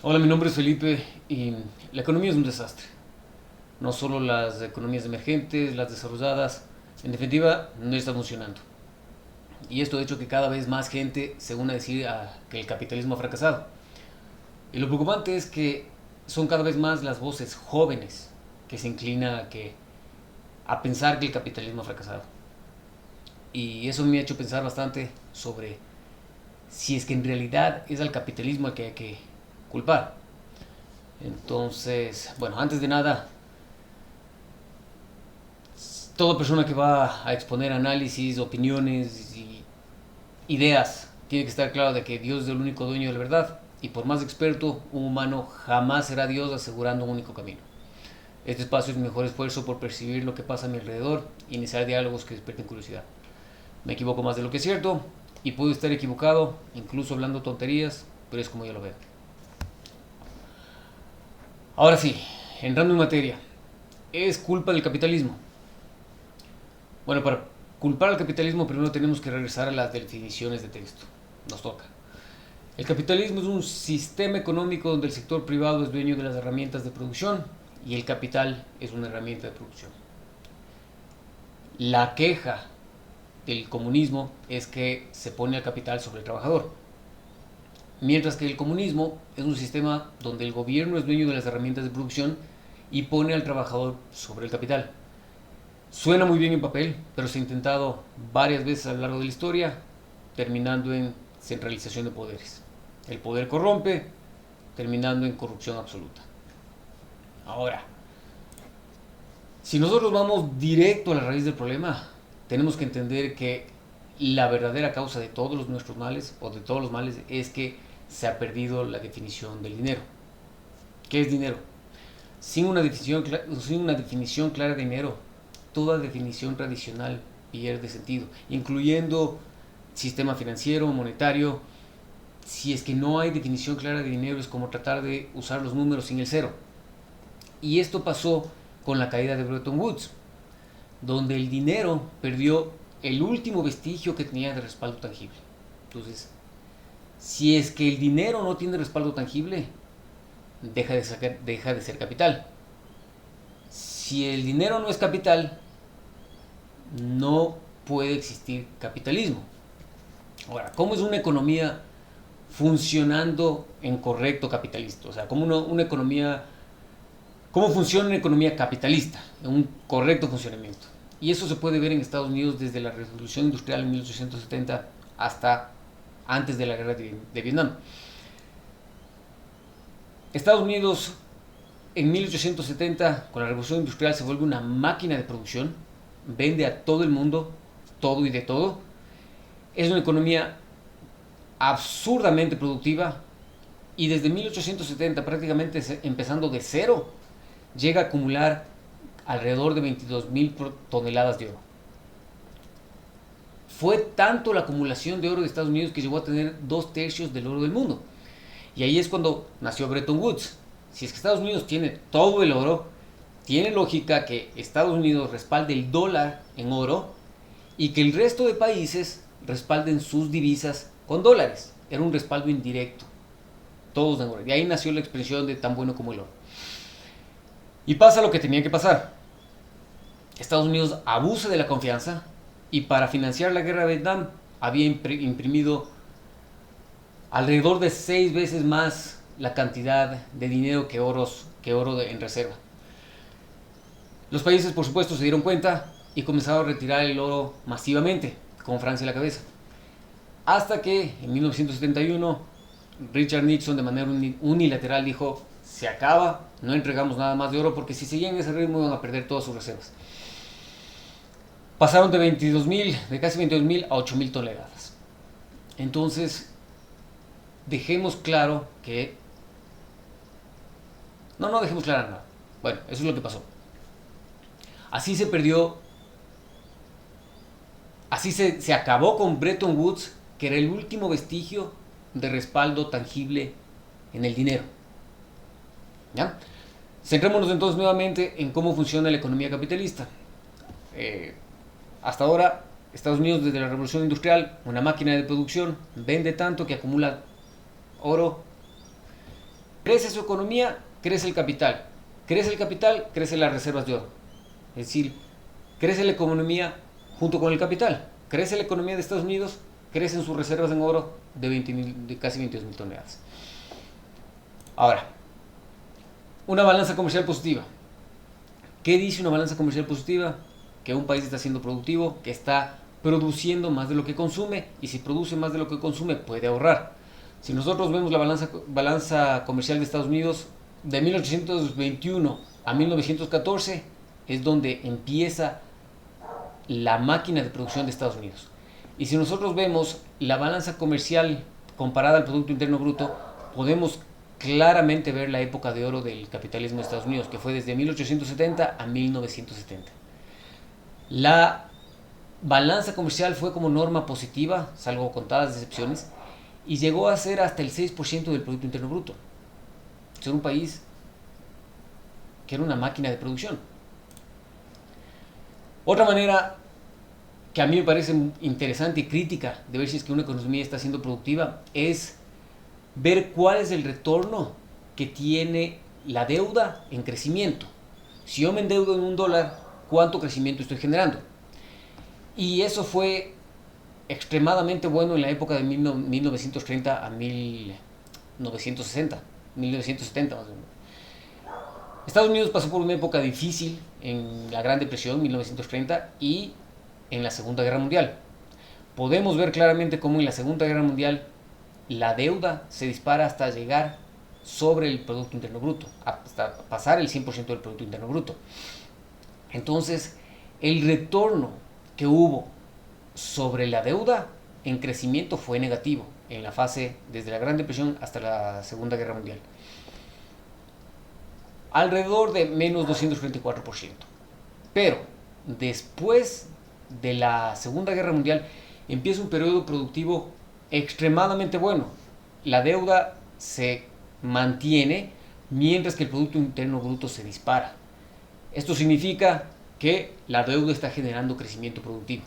Hola, mi nombre es Felipe y la economía es un desastre. No solo las economías emergentes, las desarrolladas, en definitiva, no está funcionando. Y esto ha hecho que cada vez más gente se una a decir que el capitalismo ha fracasado. Y lo preocupante es que son cada vez más las voces jóvenes que se inclinan a pensar que el capitalismo ha fracasado. Y eso me ha hecho pensar bastante sobre si es que en realidad es al capitalismo al que hay que culpar. Entonces, bueno, antes de nada, toda persona que va a exponer análisis, opiniones y ideas tiene que estar claro de que Dios es el único dueño de la verdad y por más experto, un humano jamás será Dios asegurando un único camino. Este espacio es mi mejor esfuerzo por percibir lo que pasa a mi alrededor e iniciar diálogos que despierten curiosidad. Me equivoco más de lo que es cierto y puedo estar equivocado, incluso hablando tonterías, pero es como yo lo veo. Ahora sí, entrando en materia, ¿es culpa del capitalismo? Bueno, para culpar al capitalismo primero tenemos que regresar a las definiciones de texto. Nos toca. El capitalismo es un sistema económico donde el sector privado es dueño de las herramientas de producción y el capital es una herramienta de producción. La queja del comunismo es que se pone al capital sobre el trabajador, mientras que el comunismo es un sistema donde el gobierno es dueño de las herramientas de producción y pone al trabajador sobre el capital. Suena muy bien en papel, pero se ha intentado varias veces a lo largo de la historia, terminando en centralización de poderes. El poder corrompe, terminando en corrupción absoluta. Ahora, si nosotros vamos directo a la raíz del problema, tenemos que entender que la verdadera causa de todos nuestros males, o de todos los males, es que se ha perdido la definición del dinero. ¿Qué es dinero? Sin una definición clara de dinero, toda definición tradicional pierde sentido, incluyendo sistema financiero, monetario. Si es que no hay definición clara de dinero, es como tratar de usar los números sin el cero. Y esto pasó con la caída de Bretton Woods, donde el dinero perdió el último vestigio que tenía de respaldo tangible. Entonces, si es que el dinero no tiene respaldo tangible, deja de ser capital. Si el dinero no es capital, no puede existir capitalismo. Ahora, ¿cómo es una economía funcionando en correcto capitalista? O sea, una economía, ¿cómo funciona una economía capitalista en un correcto funcionamiento? Y eso se puede ver en Estados Unidos desde la Revolución Industrial en 1870 hasta antes de la guerra de Vietnam. Estados Unidos en 1870, con la Revolución Industrial, se vuelve una máquina de producción, vende a todo el mundo todo y de todo. Es una economía absurdamente productiva y desde 1870, prácticamente empezando de cero, llega a acumular alrededor de 22.000 toneladas de oro. Fue tanto la acumulación de oro de Estados Unidos que llegó a tener 2/3 del oro del mundo. Y ahí es cuando nació Bretton Woods. Si es que Estados Unidos tiene todo el oro, tiene lógica que Estados Unidos respalde el dólar en oro y que el resto de países respalden sus divisas con dólares. Era un respaldo indirecto. Todos en oro. Y ahí nació la expresión de tan bueno como el oro. Y pasa lo que tenía que pasar. Estados Unidos abusa de la confianza y para financiar la guerra de Vietnam había imprimido alrededor de 6 veces más la cantidad de dinero que oro en reserva. Los países, por supuesto, se dieron cuenta y comenzaron a retirar el oro masivamente, con Francia a la cabeza. Hasta que en 1971 Richard Nixon de manera unilateral dijo: se acaba, no entregamos nada más de oro porque si seguían ese ritmo iban a perder todas sus reservas. Pasaron de casi 22.000 a 8.000 toneladas. Entonces, dejemos claro que... No dejemos claro nada. Bueno, eso es lo que pasó. Así se perdió, así se acabó con Bretton Woods, que era el último vestigio de respaldo tangible en el dinero. ¿Ya? Centrémonos entonces nuevamente en cómo funciona la economía capitalista. Eh, Hasta ahora, Estados Unidos desde la Revolución Industrial, una máquina de producción, vende tanto que acumula oro. Crece su economía, crece el capital. Crece el capital, crecen las reservas de oro. Es decir, crece la economía junto con el capital. Crece la economía de Estados Unidos, crecen sus reservas en oro de casi 22.000 toneladas. Ahora, una balanza comercial positiva. ¿Qué dice una balanza comercial positiva? Que un país está siendo productivo, que está produciendo más de lo que consume, y si produce más de lo que consume puede ahorrar. Si nosotros vemos la balanza comercial de Estados Unidos de 1821 a 1914, es donde empieza la máquina de producción de Estados Unidos. Y si nosotros vemos la balanza comercial comparada al Producto Interno Bruto, podemos claramente ver la época de oro del capitalismo de Estados Unidos, que fue desde 1870 a 1970. La balanza comercial fue como norma positiva, salvo contadas excepciones, y llegó a ser hasta el 6% del Producto Interno Bruto. Ser un país que era una máquina de producción. Otra manera que a mí me parece interesante y crítica de ver si es que una economía está siendo productiva es ver cuál es el retorno que tiene la deuda en crecimiento. Si yo me endeudo en $1, ¿cuánto crecimiento estoy generando? Y eso fue extremadamente bueno en la época de 1930 a 1960, 1970 más o menos. Estados Unidos pasó por una época difícil en la Gran Depresión, 1930, y en la Segunda Guerra Mundial. Podemos ver claramente cómo en la Segunda Guerra Mundial la deuda se dispara hasta llegar sobre el Producto Interno Bruto, hasta pasar el 100% del Producto Interno Bruto. Entonces, el retorno que hubo sobre la deuda en crecimiento fue negativo en la fase desde la Gran Depresión hasta la Segunda Guerra Mundial. Alrededor de menos 234%. Pero después de la Segunda Guerra Mundial empieza un periodo productivo extremadamente bueno. La deuda se mantiene mientras que el Producto Interno Bruto se dispara. Esto significa que la deuda está generando crecimiento productivo.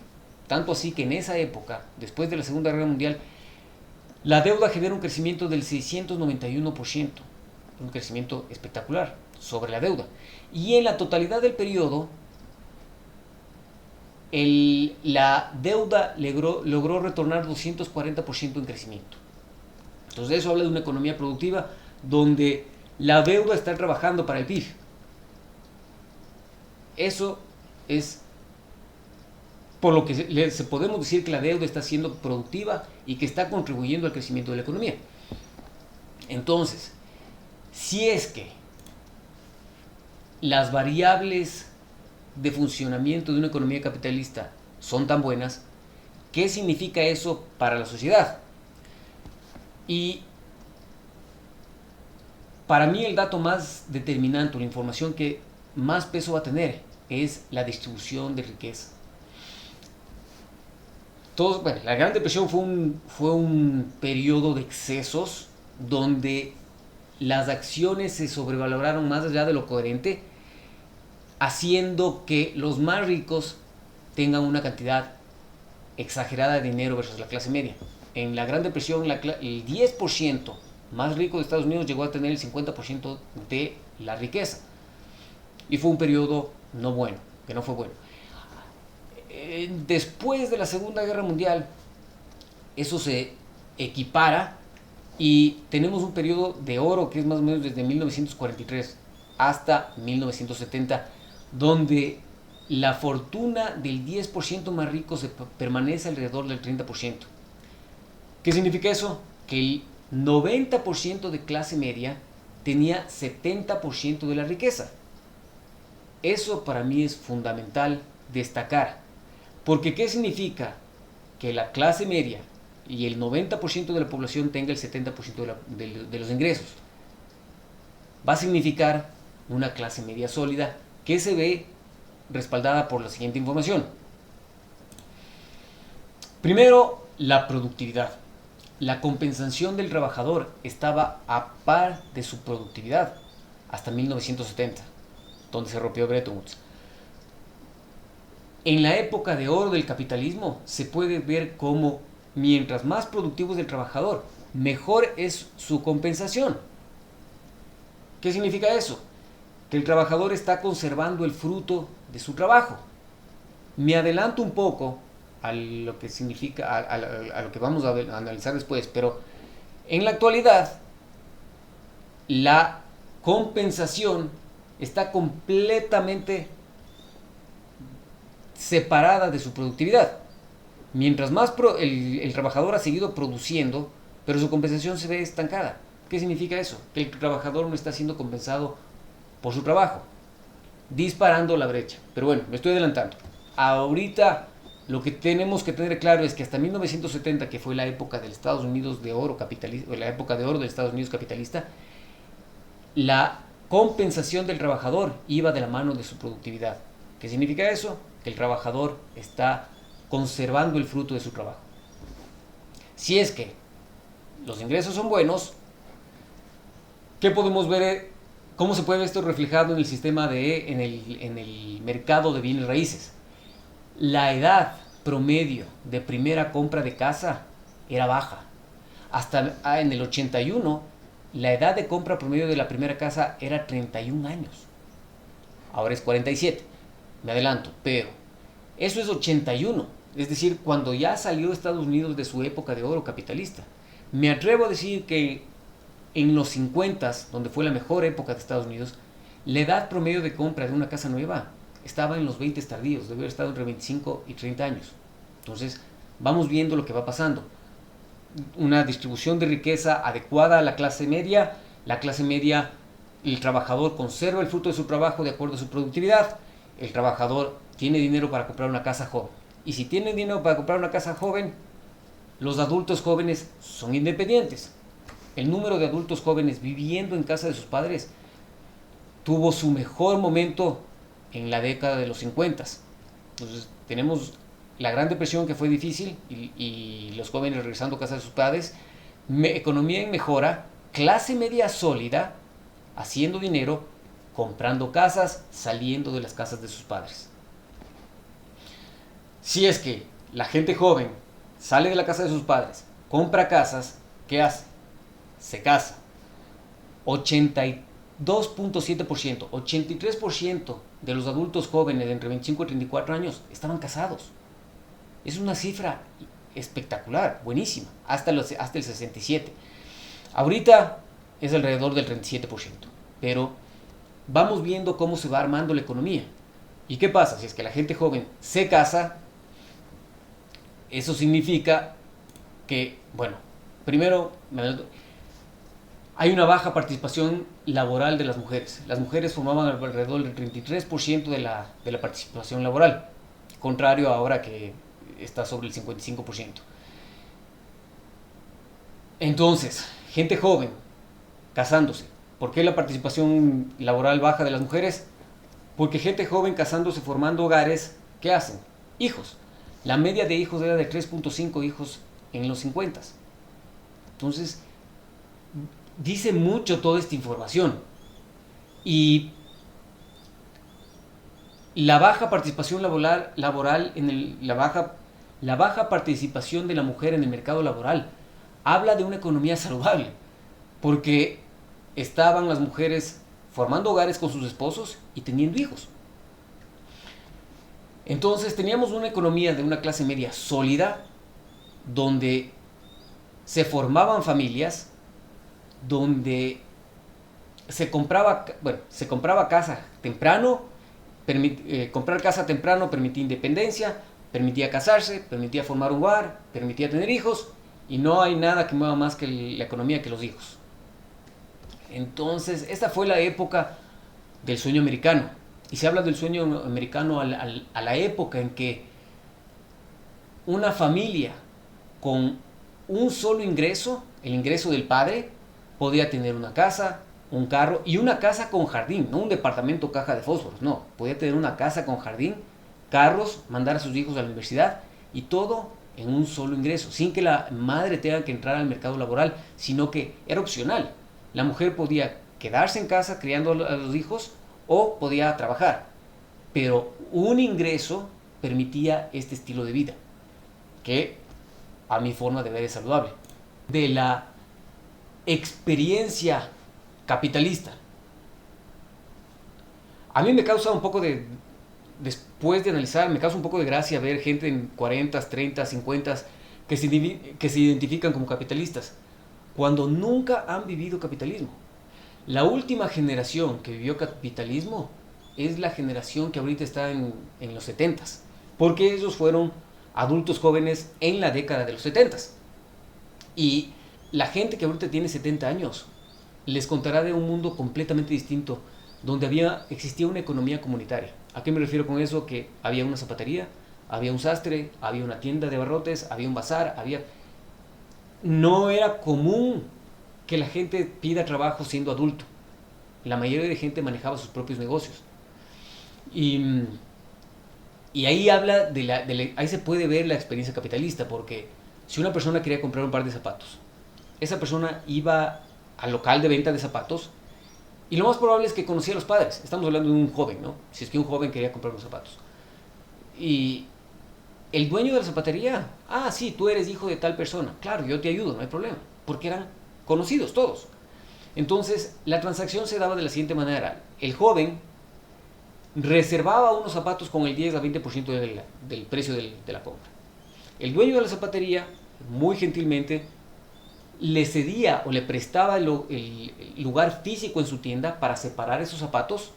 Tanto así que en esa época, después de la Segunda Guerra Mundial, la deuda genera un crecimiento del 691%, un crecimiento espectacular sobre la deuda. Y en la totalidad del periodo, la deuda logró retornar 240% en crecimiento. Entonces eso habla de una economía productiva donde la deuda está trabajando para el PIB. Eso es por lo que se podemos decir que la deuda está siendo productiva y que está contribuyendo al crecimiento de la economía. Entonces, si es que las variables de funcionamiento de una economía capitalista son tan buenas, ¿qué significa eso para la sociedad? Y para mí el dato más determinante, la información que más peso va a tener, es la distribución de riqueza. La Gran Depresión fue un periodo de excesos donde las acciones se sobrevaloraron más allá de lo coherente, haciendo que los más ricos tengan una cantidad exagerada de dinero versus la clase media. En la Gran Depresión, el 10% más rico de Estados Unidos llegó a tener el 50% de la riqueza. Y fue un periodo que no fue bueno. Después de la Segunda Guerra Mundial, eso se equipara y tenemos un periodo de oro que es más o menos desde 1943 hasta 1970, donde la fortuna del 10% más rico permanece alrededor del 30%. ¿Qué significa eso? Que el 90% de clase media tenía 70% de la riqueza. Eso para mí es fundamental destacar. Porque ¿qué significa? Que la clase media y el 90% de la población tenga el 70% de los ingresos. Va a significar una clase media sólida que se ve respaldada por la siguiente información. Primero, la productividad. La compensación del trabajador estaba a par de su productividad hasta 1970, donde se rompió Bretton Woods. En la época de oro del capitalismo se puede ver cómo mientras más productivo es el trabajador, mejor es su compensación. ¿Qué significa eso? Que el trabajador está conservando el fruto de su trabajo. Me adelanto un poco a lo que significa, a lo que vamos a analizar después, pero en la actualidad la compensación está completamente separada de su productividad. Mientras más el trabajador ha seguido produciendo, pero su compensación se ve estancada. ¿Qué significa eso? Que el trabajador no está siendo compensado por su trabajo, disparando la brecha. Pero bueno, me estoy adelantando. Ahorita lo que tenemos que tener claro es que hasta 1970, que fue la época del Estados Unidos de oro capitalista, la época de oro del Estados Unidos capitalista, la compensación del trabajador iba de la mano de su productividad. ¿Qué significa eso? Que el trabajador está conservando el fruto de su trabajo. Si es que los ingresos son buenos, ¿qué podemos ver? ¿Cómo se puede ver esto reflejado en el sistema en el mercado de bienes raíces? La edad promedio de primera compra de casa era baja. Hasta en el 81, la edad de compra promedio de la primera casa era 31 años. Ahora es 47. Me adelanto, pero eso es 81. Es decir, cuando ya salió Estados Unidos de su época de oro capitalista. Me atrevo a decir que en los 50, donde fue la mejor época de Estados Unidos, la edad promedio de compra de una casa nueva estaba en los 20 tardíos, debe haber estado entre 25 y 30 años. Entonces, vamos viendo lo que va pasando. Una distribución de riqueza adecuada a la clase media, el trabajador conserva el fruto de su trabajo de acuerdo a su productividad, el trabajador tiene dinero para comprar una casa joven. Y si tiene dinero para comprar una casa joven, los adultos jóvenes son independientes. El número de adultos jóvenes viviendo en casa de sus padres tuvo su mejor momento en la década de los 50. Entonces tenemos la Gran Depresión, que fue difícil, y los jóvenes regresando a casa de sus padres, economía en mejora, clase media sólida, haciendo dinero, comprando casas, saliendo de las casas de sus padres. Si es que la gente joven sale de la casa de sus padres, compra casas, ¿qué hace? Se casa. 82.7%, 83% de los adultos jóvenes de entre 25 y 34 años estaban casados. Es una cifra espectacular, buenísima, hasta el 67%. Ahorita es alrededor del 37%, pero vamos viendo cómo se va armando la economía. ¿Y qué pasa? Si es que la gente joven se casa, eso significa que, bueno, primero hay una baja participación laboral de las mujeres. Las mujeres formaban alrededor del 33% de la participación laboral, contrario a ahora que está sobre el 55%. Entonces, gente joven casándose. ¿Por qué la participación laboral baja de las mujeres? Porque gente joven casándose, formando hogares, ¿qué hacen? Hijos. La media de hijos era de 3.5 hijos en los 50. Entonces, dice mucho toda esta información. Y la baja participación laboral la baja participación de la mujer en el mercado laboral habla de una economía saludable, porque estaban las mujeres formando hogares con sus esposos y teniendo hijos. Entonces teníamos una economía de una clase media sólida, donde se formaban familias, donde se compraba casa temprano. Comprar casa temprano permitía independencia, permitía casarse, permitía formar un hogar, permitía tener hijos, y no hay nada que mueva más que la economía que los hijos. Entonces, esta fue la época del sueño americano. Y se habla del sueño americano a la época en que una familia con un solo ingreso, el ingreso del padre, podía tener una casa, un carro y una casa con jardín, no un departamento caja de fósforos, no, podía tener una casa con jardín, carros, mandar a sus hijos a la universidad, y todo en un solo ingreso, sin que la madre tenga que entrar al mercado laboral, sino que era opcional. La mujer podía quedarse en casa criando a los hijos o podía trabajar, pero un ingreso permitía este estilo de vida, que a mi forma de ver es saludable. De la experiencia capitalista A mí me causa un poco de, después de analizar, me causa un poco de gracia ver gente en 40, 30, 50 que se identifican como capitalistas, cuando nunca han vivido capitalismo. La última generación que vivió capitalismo es la generación que ahorita está en los 70s, porque ellos fueron adultos jóvenes en la década de los 70s. Y la gente que ahorita tiene 70 años les contará de un mundo completamente distinto, donde existía una economía comunitaria. ¿A qué me refiero con eso? Que había una zapatería, había un sastre, había una tienda de barrotes, había un bazar, no era común que la gente pida trabajo siendo adulto. La mayoría de gente manejaba sus propios negocios. Y, y ahí ahí se puede ver la experiencia capitalista, porque si una persona quería comprar un par de zapatos, esa persona iba al local de venta de zapatos y lo más probable es que conocía a los padres. Estamos hablando de un joven, ¿no? Si es que un joven quería comprar unos zapatos. Y el dueño de la zapatería, sí, tú eres hijo de tal persona. Claro, yo te ayudo, no hay problema. Porque eran conocidos todos. Entonces, la transacción se daba de la siguiente manera. El joven reservaba unos zapatos con el 10 a 20% del precio de la compra. El dueño de la zapatería, muy gentilmente, le cedía o le prestaba el lugar físico en su tienda para separar esos zapatos,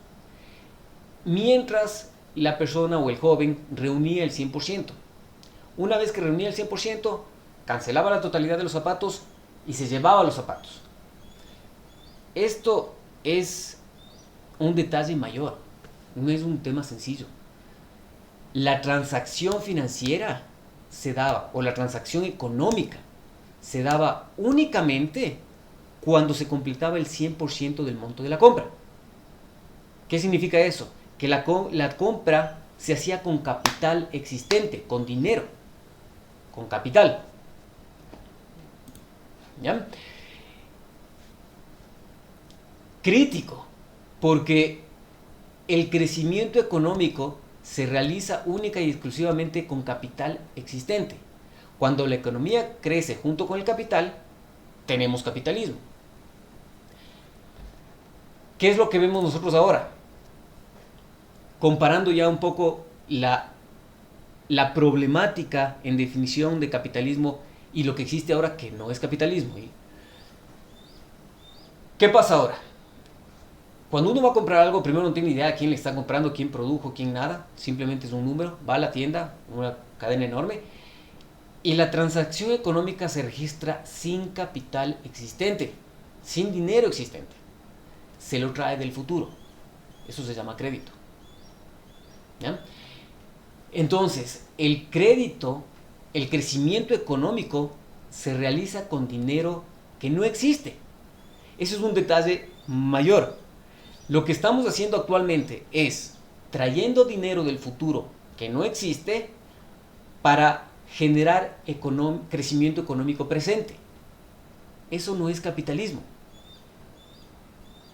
mientras la persona o el joven reunía el 100%. Una vez que reunía el 100%, cancelaba la totalidad de los zapatos y se llevaba los zapatos. Esto es un detalle mayor, no es un tema sencillo. La transacción financiera se daba, o la transacción económica, se daba únicamente cuando se completaba el 100% del monto de la compra. ¿Qué significa eso? Que la compra se hacía con capital existente, con dinero, con capital. ¿Ya? Crítico, porque el crecimiento económico se realiza única y exclusivamente con capital existente. Cuando la economía crece junto con el capital, tenemos capitalismo. ¿Qué es lo que vemos nosotros ahora? Comparando ya un poco la problemática en definición de capitalismo y lo que existe ahora que no es capitalismo. ¿Qué pasa ahora? Cuando uno va a comprar algo, primero no tiene idea de quién le está comprando, quién produjo, quién nada. Simplemente es un número, va a la tienda, una cadena enorme, y la transacción económica se registra sin capital existente, sin dinero existente. Se lo trae del futuro. Eso se llama crédito. ¿Ya? Entonces, el crédito, el crecimiento económico, se realiza con dinero que no existe. Eso es un detalle mayor. Lo que estamos haciendo actualmente es trayendo dinero del futuro que no existe para generar crecimiento económico presente. Eso no es capitalismo.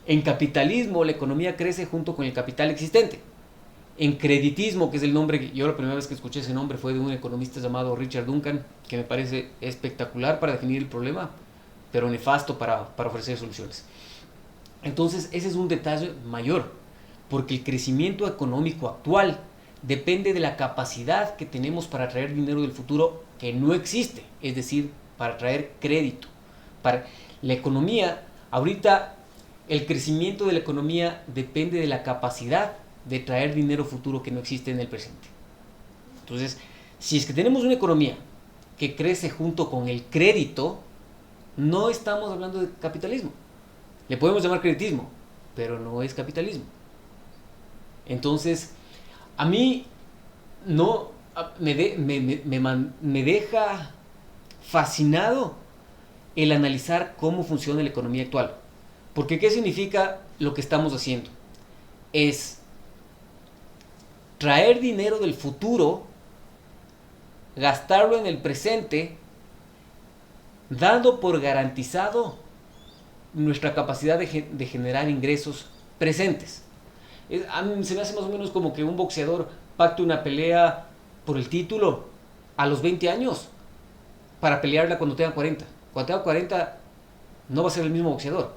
En capitalismo la economía crece junto con el capital existente. En creditismo, que es el nombre que yo la primera vez que escuché ese nombre fue de un economista llamado Richard Duncan, que me parece espectacular para definir el problema, pero nefasto para ofrecer soluciones. Entonces ese es un detalle mayor, porque el crecimiento económico actual depende de la capacidad que tenemos para traer dinero del futuro que no existe, es decir, para traer crédito. Para la economía, ahorita el crecimiento de la economía depende de la capacidad de traer dinero futuro que no existe en el presente. Entonces, si es que tenemos una economía que crece junto con el crédito, no estamos hablando de capitalismo. Le podemos llamar creditismo, pero no es capitalismo. Entonces, a mí no me deja fascinado el analizar cómo funciona la economía actual. Porque ¿qué significa lo que estamos haciendo? Es traer dinero del futuro, gastarlo en el presente, dando por garantizado nuestra capacidad de generar ingresos presentes. A mí se me hace más o menos como que un boxeador pacte una pelea por el título a los 20 años para pelearla cuando tenga 40. Cuando tenga 40 no va a ser el mismo boxeador.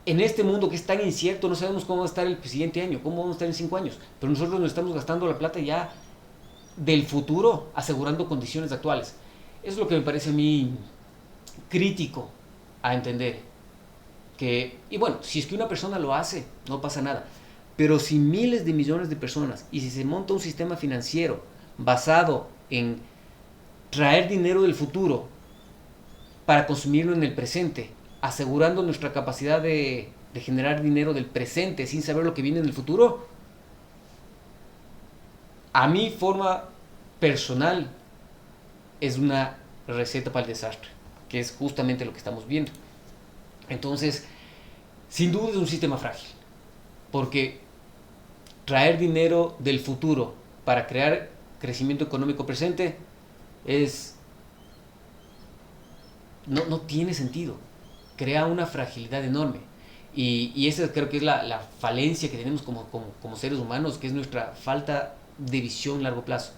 en este mundo que es tan incierto, no sabemos cómo va a estar el siguiente año, cómo vamos a estar en 5 años, pero nosotros nos estamos gastando la plata ya del futuro, asegurando condiciones actuales. Eso es lo que me parece a mí crítico a entender. Y bueno, si es que una persona lo hace, no pasa nada. Pero si miles de millones de personas, y si se monta un sistema financiero basado en traer dinero del futuro para consumirlo en el presente, asegurando nuestra capacidad de generar dinero del presente sin saber lo que viene en el futuro, a mi forma personal es una receta para el desastre, que es justamente lo que estamos viendo. Entonces, sin duda es un sistema frágil, porque traer dinero del futuro para crear crecimiento económico presente no tiene sentido, crea una fragilidad enorme. Y esa creo que es la falencia que tenemos como seres humanos, que es nuestra falta de visión a largo plazo.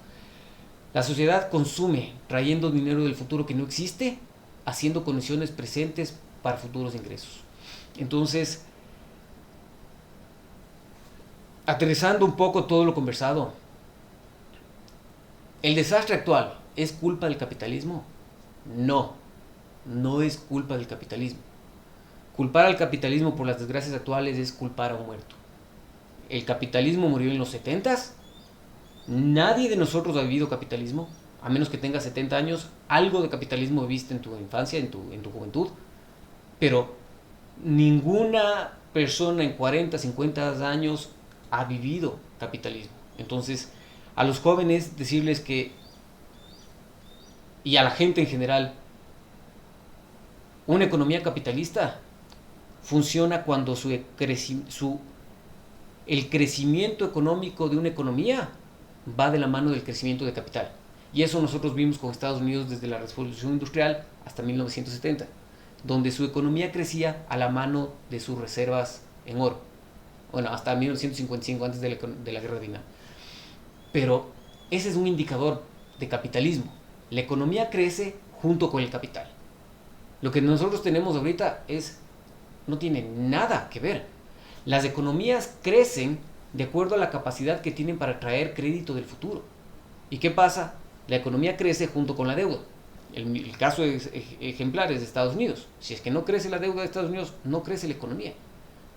La sociedad consume trayendo dinero del futuro que no existe, haciendo condiciones presentes para futuros ingresos. Entonces, aterrizando un poco todo lo conversado, ¿el desastre actual es culpa del capitalismo? No, no es culpa del capitalismo. Culpar al capitalismo por las desgracias actuales es culpar a un muerto. El capitalismo murió en los 70s. Nadie de nosotros ha vivido capitalismo, a menos que tengas 70 años. Algo de capitalismo viviste en tu infancia, en tu juventud. Pero ninguna persona en 40, 50 años ha vivido capitalismo. Entonces, a los jóvenes decirles que, y a la gente en general, una economía capitalista funciona cuando el crecimiento económico de una economía va de la mano del crecimiento de capital. Y eso nosotros vimos con Estados Unidos desde la Revolución Industrial hasta 1970, donde su economía crecía a la mano de sus reservas en oro. Bueno, hasta 1955, antes de la Guerra de Vietnam. Pero ese es un indicador de capitalismo. La economía crece junto con el capital. Lo que nosotros tenemos ahorita no tiene nada que ver. Las economías crecen de acuerdo a la capacidad que tienen para traer crédito del futuro. ¿Y qué pasa? La economía crece junto con la deuda. El caso ejemplar es de Estados Unidos. Si es que no crece la deuda de Estados Unidos, no crece la economía.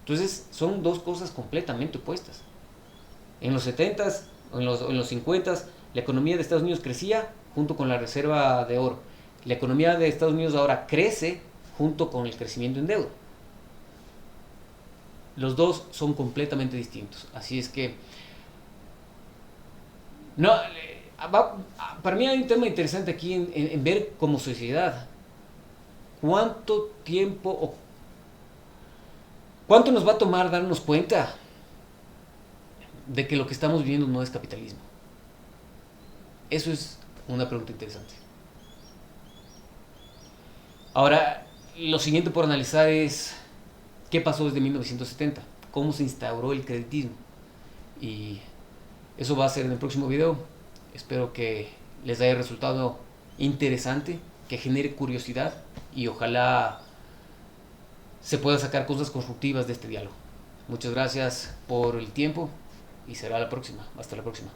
Entonces son dos cosas completamente opuestas. En los 70s, en los 50s, la economía de Estados Unidos crecía junto con la reserva de oro. La economía de Estados Unidos ahora crece junto con el crecimiento en deuda. Los dos son completamente distintos. Así es que no, para mí hay un tema interesante aquí en ver como sociedad cuánto tiempo o cuánto nos va a tomar darnos cuenta de que lo que estamos viviendo no es capitalismo. Eso es una pregunta interesante. Ahora, lo siguiente por analizar es qué pasó desde 1970, cómo se instauró el creditismo. Y eso va a ser en el próximo video. Espero que les haya resultado interesante, que genere curiosidad y ojalá se pueda sacar cosas constructivas de este diálogo. Muchas gracias por el tiempo y será la próxima. Hasta la próxima.